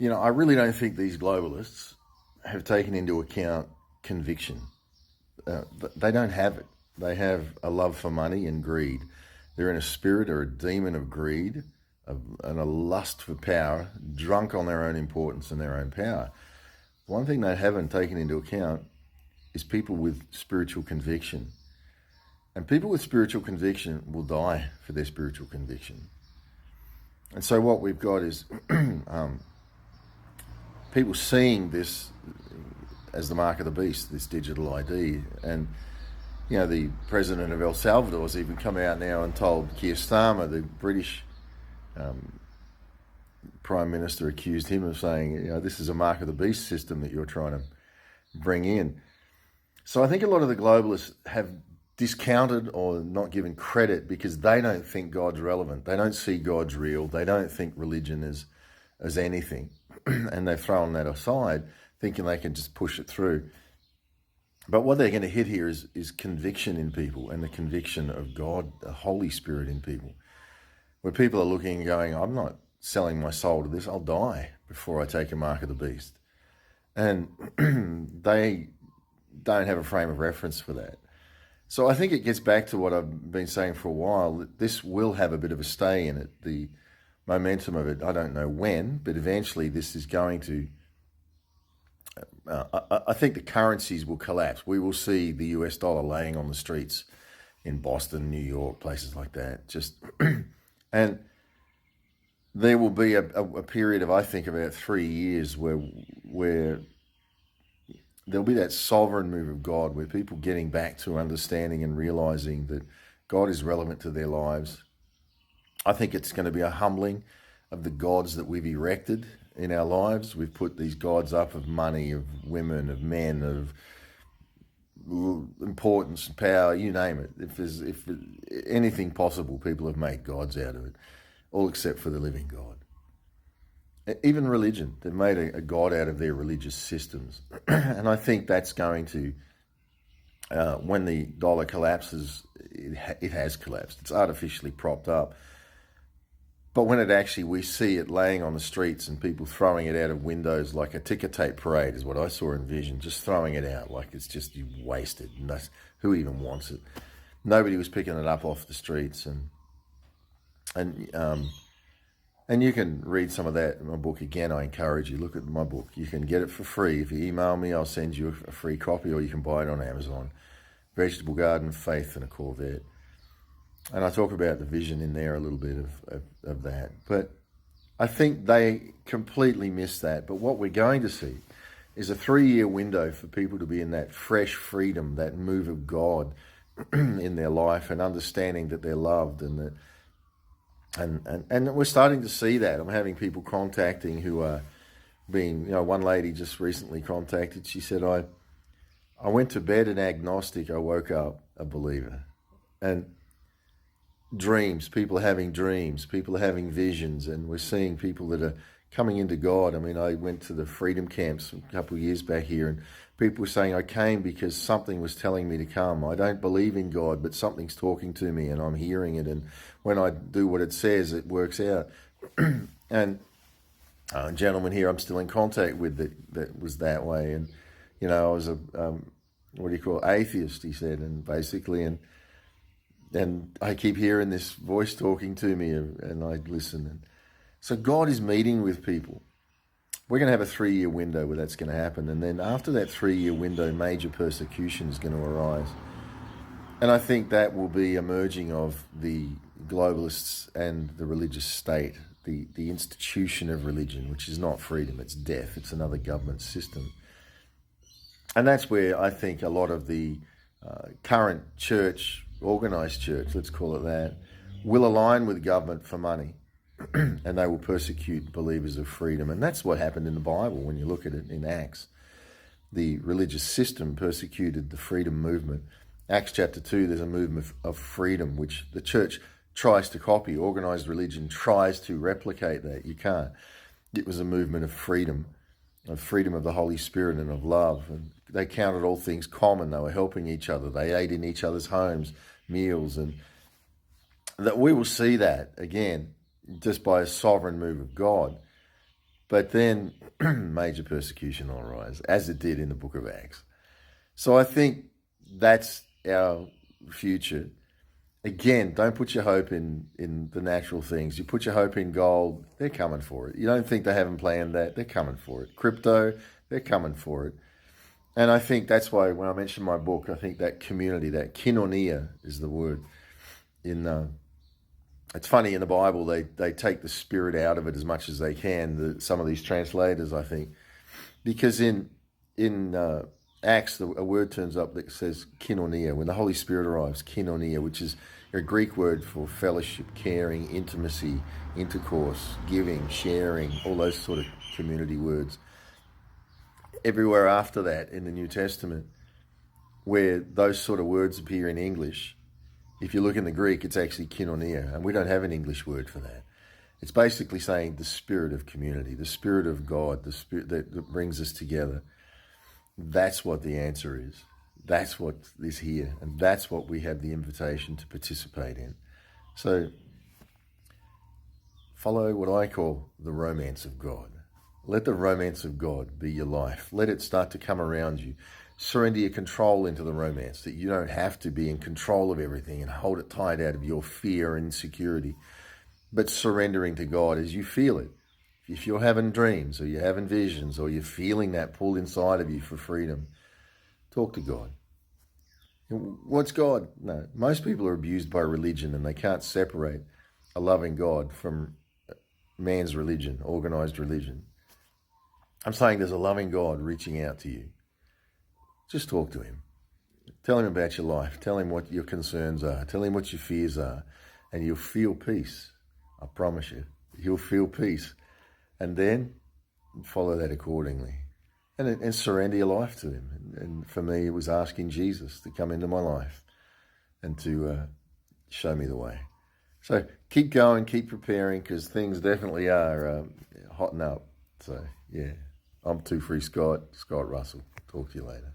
I really don't think these globalists have taken into account conviction. They don't have it. They have a love for money and greed. They're in a spirit or a demon of greed and a lust for power, drunk on their own importance and their own power. One thing they haven't taken into account is people with spiritual conviction. And people with spiritual conviction will die for their spiritual conviction. And so what we've got is people seeing this as the mark of the beast, this digital ID. And, the president of El Salvador has even come out now and told Keir Starmer, the British Prime Minister, accused him of saying, this is a mark of the beast system that you're trying to bring in. So I think a lot of the globalists have discounted or not given credit because they don't think God's relevant. They don't see God's real. They don't think religion is anything. And they've thrown that aside, thinking they can just push it through. But what they're going to hit here is conviction in people, and the conviction of God, the Holy Spirit in people. Where people are looking and going, I'm not selling my soul to this. I'll die before I take a mark of the beast. And they don't have a frame of reference for that. So I think it gets back to what I've been saying for a while, that this will have a bit of a stay in it. The momentum of it, I don't know when, but eventually this is going to, I think the currencies will collapse. We will see the US dollar laying on the streets in Boston, New York, places like that. And there will be a period of, I think, about 3 years where there'll be that sovereign move of God, where people getting back to understanding and realizing that God is relevant to their lives. I think it's going to be a humbling of the gods that we've erected in our lives. We've put these gods up of money, of women, of men, of importance and power, you name it. If anything possible, people have made gods out of it, all except for the living God. Even religion, they've made a god out of their religious systems. And I think that's going to, when the dollar collapses, it has collapsed. It's artificially propped up. But when we see it laying on the streets and people throwing it out of windows like a ticker tape parade is what I saw in vision, just throwing it out like it's just wasted. And who even wants it? Nobody was picking it up off the streets. And you can read some of that in my book. Again, I encourage you, look at my book. You can get it for free. If you email me, I'll send you a free copy, or you can buy it on Amazon. Vegetable Garden, Faith and a Corvette. And I talk about the vision in there a little bit of that. But I think they completely miss that. But what we're going to see is a 3-year window for people to be in that fresh freedom, that move of God in their life, and understanding that they're loved and that. And we're starting to see that. I'm having people contacting who are being, one lady just recently contacted. She said, I went to bed an agnostic. I woke up a believer. And dreams, people are having dreams. People are having visions. And we're seeing people that are coming into God. I mean, I went to the freedom camps a couple of years back here, and people were saying, I came because something was telling me to come. I don't believe in God, but something's talking to me and I'm hearing it. And when I do what it says, it works out. And a gentleman here I'm still in contact with that was that way. And, I was atheist, he said, and basically, and I keep hearing this voice talking to me, and I listen. And so God is meeting with people. We're going to have a 3-year window where that's going to happen. And then after that 3-year window, major persecution is going to arise. And I think that will be a merging of the globalists and the religious state, the institution of religion, which is not freedom, it's death. It's another government system. And that's where I think a lot of the current church, organized church, let's call it that, will align with government for money. And they will persecute believers of freedom. And that's what happened in the Bible when you look at it in Acts. The religious system persecuted the freedom movement. Acts chapter 2, there's a movement of freedom, which the church tries to copy. Organized religion tries to replicate that. You can't. It was a movement of freedom of the Holy Spirit and of love. And they counted all things common. They were helping each other. They ate in each other's homes, meals. And that we will see that again, just by a sovereign move of God. But then major persecution will arise, as it did in the book of Acts. So I think that's our future. Again, don't put your hope in the natural things. You put your hope in gold, they're coming for it. You don't think they haven't planned that, they're coming for it. Crypto, they're coming for it. And I think that's why when I mentioned my book, I think that community, that koinonia is the word. It's funny, in the Bible, they take the spirit out of it as much as they can, some of these translators, I think. Because in Acts, a word turns up that says koinonia. When the Holy Spirit arrives, koinonia, which is a Greek word for fellowship, caring, intimacy, intercourse, giving, sharing, all those sort of community words. Everywhere after that in the New Testament, where those sort of words appear in English, if you look in the Greek, it's actually koinonia, and we don't have an English word for that. It's basically saying the spirit of community, the spirit of God, the spirit that brings us together. That's what the answer is. That's what is here, and that's what we have the invitation to participate in. So follow what I call the romance of God. Let the romance of God be your life. Let it start to come around you. Surrender your control into the romance, that you don't have to be in control of everything and hold it tight out of your fear and insecurity, but surrendering to God as you feel it. If you're having dreams or you're having visions or you're feeling that pull inside of you for freedom, talk to God. What's God? No, most people are abused by religion and they can't separate a loving God from man's religion, organized religion. I'm saying there's a loving God reaching out to you. Just talk to him. Tell him about your life. Tell him what your concerns are. Tell him what your fears are. And you'll feel peace. I promise you. You'll feel peace. And then follow that accordingly. And surrender your life to him. And for me, it was asking Jesus to come into my life and to show me the way. So keep going, keep preparing, because things definitely are hotting up. So, yeah. I'm Two Free Scott Russell. Talk to you later.